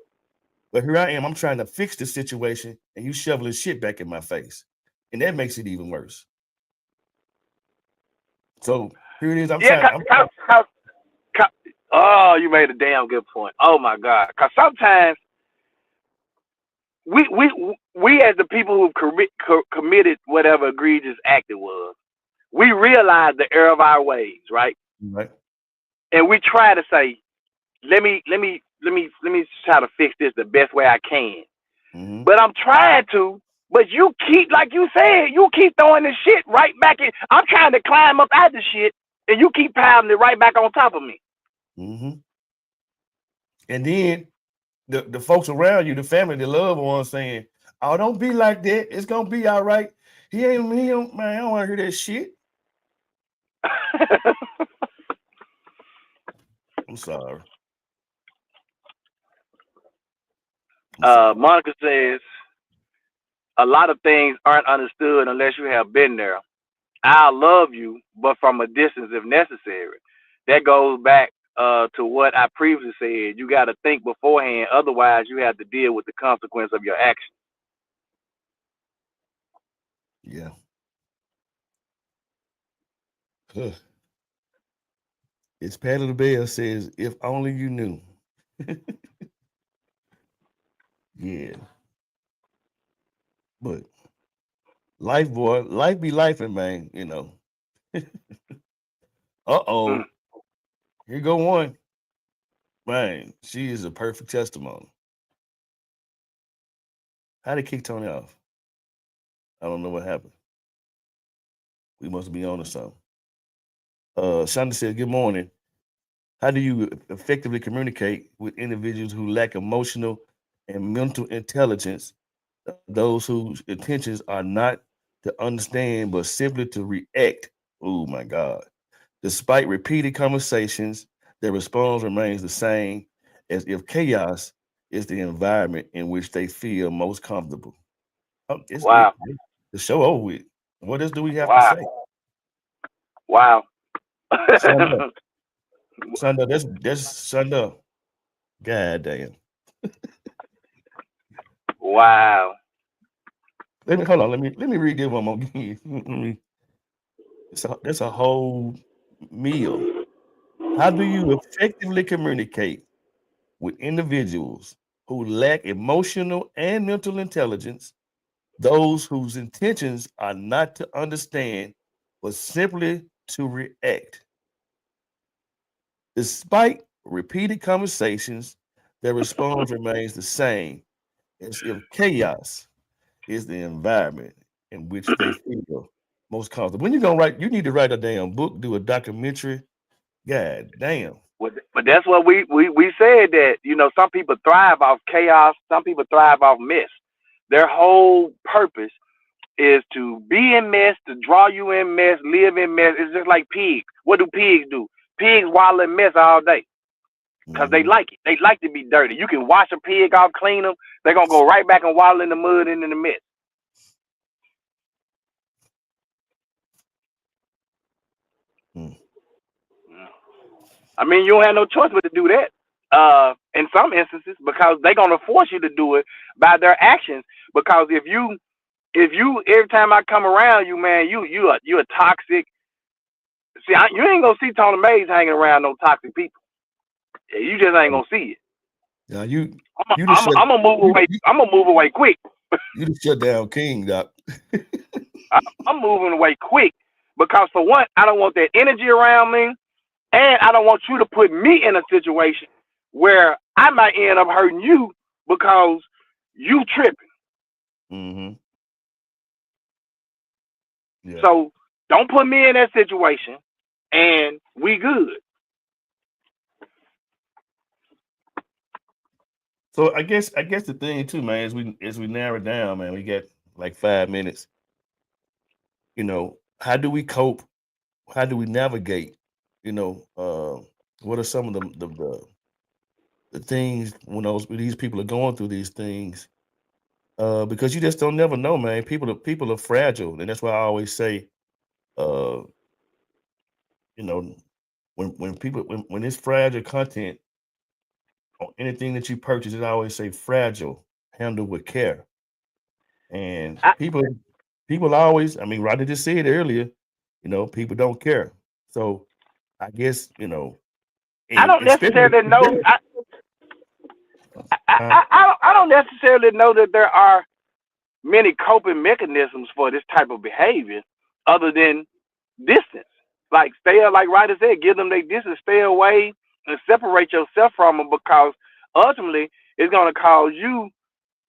But here I am. I'm trying to fix the situation, and you shoveling shit back in my face, and that makes it even worse. So here it is. I'm Yeah, trying. I'm trying. Oh, you made a damn good point. Oh my God, because sometimes we as the people who committed whatever egregious act it was, we realize the error of our ways, right? Right. And we try to say, let me try to fix this the best way I can. Mm-hmm. But I'm trying to. But you keep, like you said, you keep throwing the shit right back in. I'm trying to climb up out the shit, and you keep piling it right back on top of me. Mm-hmm. And then the folks around you, the family, the loved ones saying, "Oh, don't be like that. It's gonna be all right." He don't, man, I don't want to hear that shit. I'm sorry. I'm sorry. Monica says, a lot of things aren't understood unless you have been there. I'll love you, but from a distance if necessary. That goes back to what I previously said. You got to think beforehand. Otherwise, you have to deal with the consequence of your actions. Yeah. Huh. It's Patty the Bell says, "If only you knew." Yeah. But life, boy, life be lifing, man. Mm. Uh-oh. Here go one. Man, she is a perfect testimony. How they kick Tony off? I don't know what happened. We must be on to something. Shonda said, "Good morning. How do you effectively communicate with individuals who lack emotional and mental intelligence, those whose intentions are not to understand but simply to react?" Oh my God. Despite repeated conversations, their response remains the same, as if chaos is the environment in which they feel most comfortable. Wow. The show over with. What else do we have to Wow. say? Wow. Shonda, Shonda, that's Shonda. God damn. Wow. Let me hold on. Let me read this one more again. Let me, that's a whole meal. How do you effectively communicate with individuals who lack emotional and mental intelligence, those whose intentions are not to understand, but simply to react? Despite repeated conversations, their response remains the same, as if chaos is the environment in which they feel most comfortable. When you gonna write, you need to write a damn book, do a documentary. God damn. But that's what we said, that some people thrive off chaos, some people thrive off mess. Their whole purpose is to be in mess, to draw you in mess, live in mess. It's just like pigs. What do pigs do? Pigs waddle in mess all day because they Mm-hmm. like it. They like to be dirty. You can wash a pig off, clean them. They're gonna go right back and waddle in the mud and in the mess. Mm. I mean, you don't have no choice but to do that. In some instances, because they're gonna force you to do it by their actions. Because if you every time I come around you, man, you a toxic. See, you ain't gonna see Tony Mays hanging around no toxic people. You just ain't gonna see it. Now you I'm you just shut I'm gonna move you, away. you I'm gonna move away quick. you just shut down King, Doc. I'm moving away quick because for one, I don't want that energy around me, and I don't want you to put me in a situation where I might end up hurting you because you tripping. Mm-hmm. Yeah. So don't put me in that situation, and we good. So I guess the thing too, man, as we narrow it down, man, we got like 5 minutes. How do we cope? How do we navigate? What are some of the things when these people are going through these things? Because you just don't never know, man. People are fragile, and that's why I always say, uh, you know, when it's fragile content on anything that you purchase, I always say fragile, handle with care. And I, people always, I mean, Rodney just said earlier, people don't care. So I guess, I And don't necessarily know. uh, I don't necessarily know that there are many coping mechanisms for this type of behavior other than distance. Like stay, like Ryder said, give them their distance, stay away and separate yourself from them, because ultimately it's going to cause you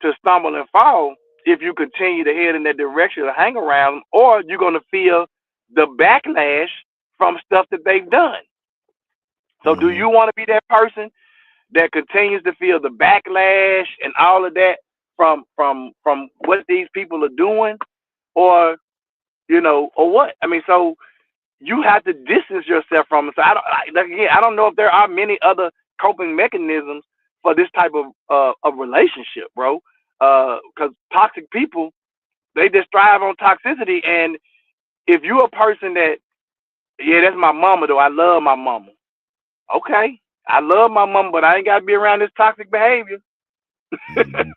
to stumble and fall if you continue to head in that direction or hang around them, or you're going to feel the backlash from stuff that they've done. So do mm-hmm. you want to be that person that continues to feel the backlash and all of that from what these people are doing, or or what? I mean, so you have to distance yourself from it. So I don't know if there are many other coping mechanisms for this type of relationship, bro. Because toxic people, they just thrive on toxicity. And if you're a person that, yeah, that's my mama though, I love my mama. Okay, I love my mama, but I ain't got to be around this toxic behavior. Mm-hmm.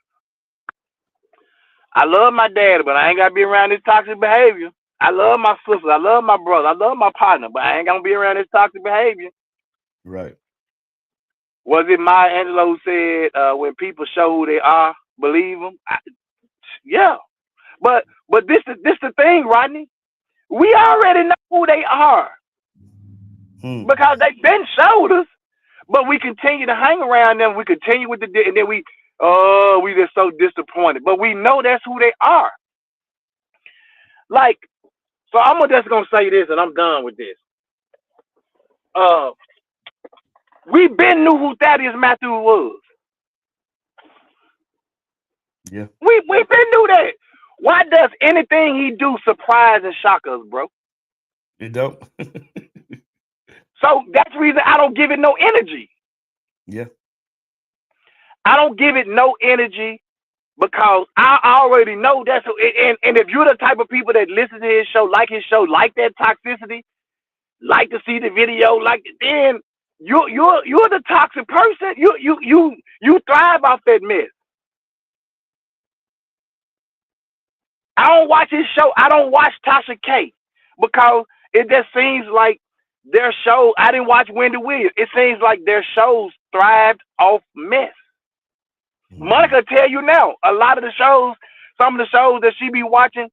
I love my dad, but I ain't got to be around this toxic behavior. I love my sister, I love my brother, I love my partner, but I ain't gonna be around this toxic behavior. Right. Was it Maya Angelou who said, when people show who they are, believe them? Yeah, but this the thing, Rodney. We already know who they are Hmm. because they've been showed us. But we continue to hang around them. We continue with and then we just so disappointed. But we know that's who they are. Like, so I'm just gonna say this, and I'm done with this. Uh, we been knew who Thaddeus Matthews was. Yeah. We been knew that. Why does anything he do surprise and shock us, bro? You don't. So that's the reason I don't give it no energy. Yeah. I don't give it no energy because I already know that's and if you're the type of people that listen to his show, like that toxicity, like to see the video, then you're the toxic person. You thrive off that mess. I don't watch his show. I don't watch Tasha K because it just seems like their show. I didn't watch Wendy Williams. It seems like their shows thrived off mess. Mm-hmm. Monica tell you now, a lot of the shows, some of the shows that she be watching,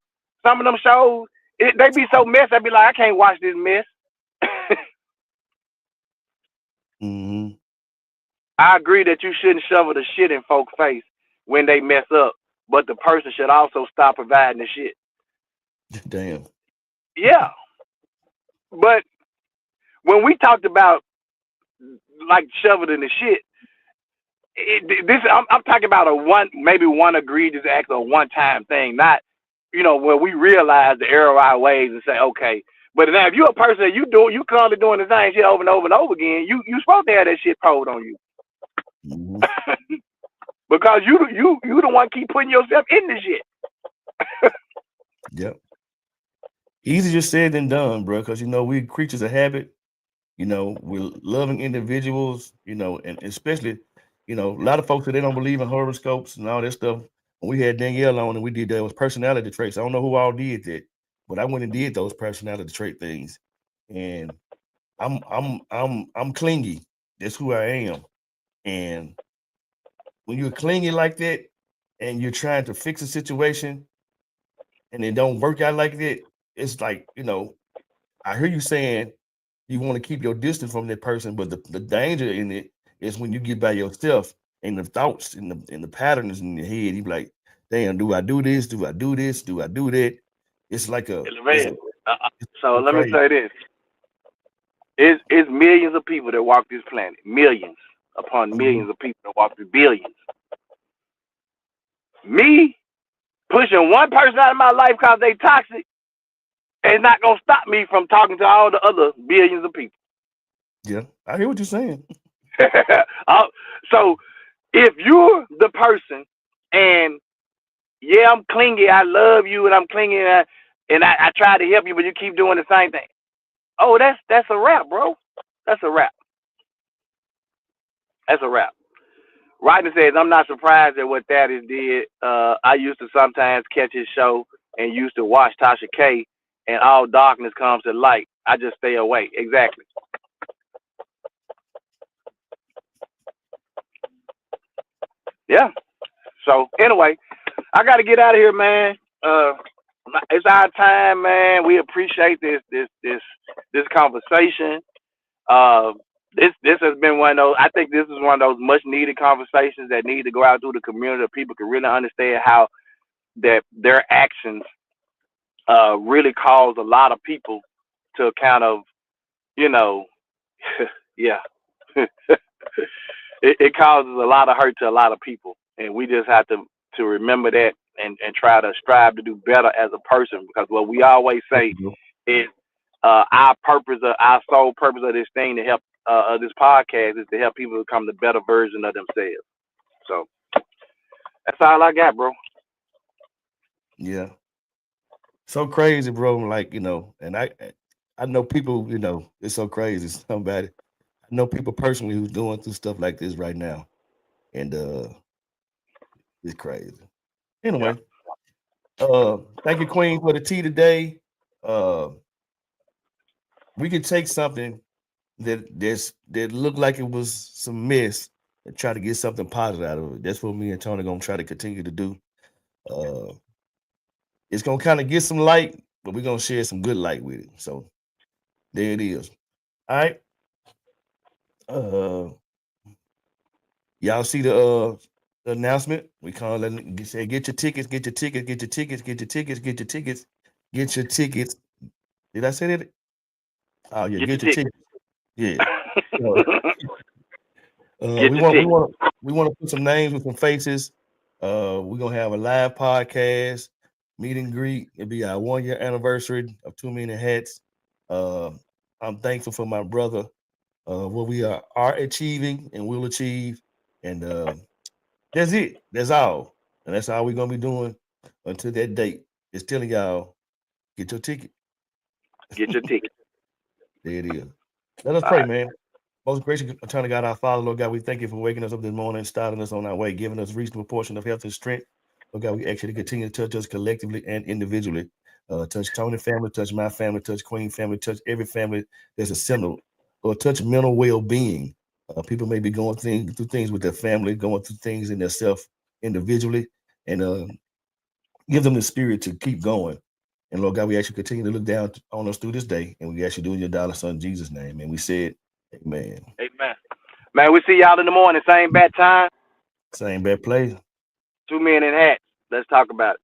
some of them shows, they be so messy. I be like, I can't watch this mess. Mm-hmm. I agree that you shouldn't shovel the shit in folks' face when they mess up, but the person should also stop providing the shit. Damn. Yeah, but when we talked about like shoveling the shit, I'm talking about maybe one egregious act or one time thing, not where we realize the error of our ways and say okay. But now if you're a person that you currently doing the same shit over and over and over again, you supposed to have that shit pulled on you. Mm-hmm. Because you the one keep putting yourself in this shit. Yep. Easier said than done, bro. Because we creatures of habit. We're loving individuals. And especially, a lot of folks that they don't believe in horoscopes and all that stuff. When we had Danielle on and we did that was personality traits. I don't know who all did that, but I went and did those personality trait things. And I'm clingy. That's who I am. And when you're clingy like that and you're trying to fix a situation and it don't work out like that, it's like, I hear you saying you want to keep your distance from that person, but the danger in it is when you get by yourself and the thoughts and the patterns in your head, you be like, damn, do I do this? Do I do this? Do I do that? It's like So it's let me crazy. say this. It's millions of people that walk this planet. Millions upon millions of people that walk through billions. Me pushing one person out of my life because they toxic is not gonna stop me from talking to all the other billions of people. Yeah, I hear what you're saying. So if you're the person and yeah, I'm clingy, I love you and I'm clingy and I try to help you, but you keep doing the same thing. Oh, that's a wrap, bro. That's a wrap. That's a wrap. Rodney says, I'm not surprised at what Thaddeus did. I used to sometimes catch his show and used to watch Tasha K, and all darkness comes to light. I just stay away. Exactly. yeah. So anyway, I got to get out of here, man. It's our time, man. We appreciate this conversation. This has been one of those. I think this is one of those much needed conversations that need to go out through the community. That people can really understand how that their actions really cause a lot of people to kind of, yeah, it causes a lot of hurt to a lot of people, and we just have to remember that and try to strive to do better as a person, because what we always say is our purpose, our sole purpose of this thing to help this podcast is to help people become the better version of themselves. So that's all I got, bro. Yeah. So crazy, bro. Like, and I know people, it's so crazy. Somebody, I know people personally who's going through stuff like this right now. And it's crazy. Anyway, thank you, Queen, for the tea today. We could take something that looked like it was some mess and try to get something positive out of it. That's what me and Tony gonna try to continue to do. It's gonna kind of get some light, but we're gonna share some good light with it. So there it is. All right. Y'all see the announcement? We call it, say, get your tickets, get your tickets, get your tickets, get your tickets, get your tickets, get your tickets. Did I say that? Oh yeah, get your tickets. Yeah. We want to put some names with some faces. We're gonna have a live podcast, meet and greet. It'll be our 1-year anniversary of 2 Million Hats. I'm thankful for my brother, what we are achieving and will achieve, and that's it. That's all, and that's all we're gonna be doing until that date. Is telling y'all, get your ticket. Get your ticket. There it is. Let us pray, man. Most gracious eternal God, our Father, Lord God, we thank you for waking us up this morning, starting us on our way, giving us a reasonable portion of health and strength. Lord God, we ask you to continue to touch us collectively and individually. Touch Tony family, touch my family, touch Queen family, touch every family that's assembled. Or touch mental well-being. People may be going through things with their family, going through things in themselves individually, and give them the spirit to keep going. And Lord God, we ask you to continue to look down on us through this day, and we ask you to do in your darling son Jesus' name. And we said, amen. Amen. Man, we see y'all in the morning, same bad time. Same bad play. 2 Million Hats. Let's talk about it.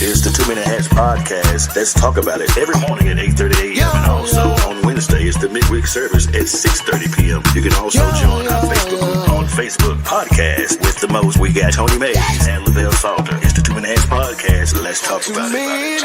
It's the 2 Million Hats podcast. Let's talk about it every morning at 8:30 a.m. And also on Wednesday, it's the midweek service at 6:30 p.m. You can also join our Facebook group on Facebook Podcast with the most. We got Tony Mays and Lavelle Salter. It's the 2 Million Hats podcast. Let's talk about it.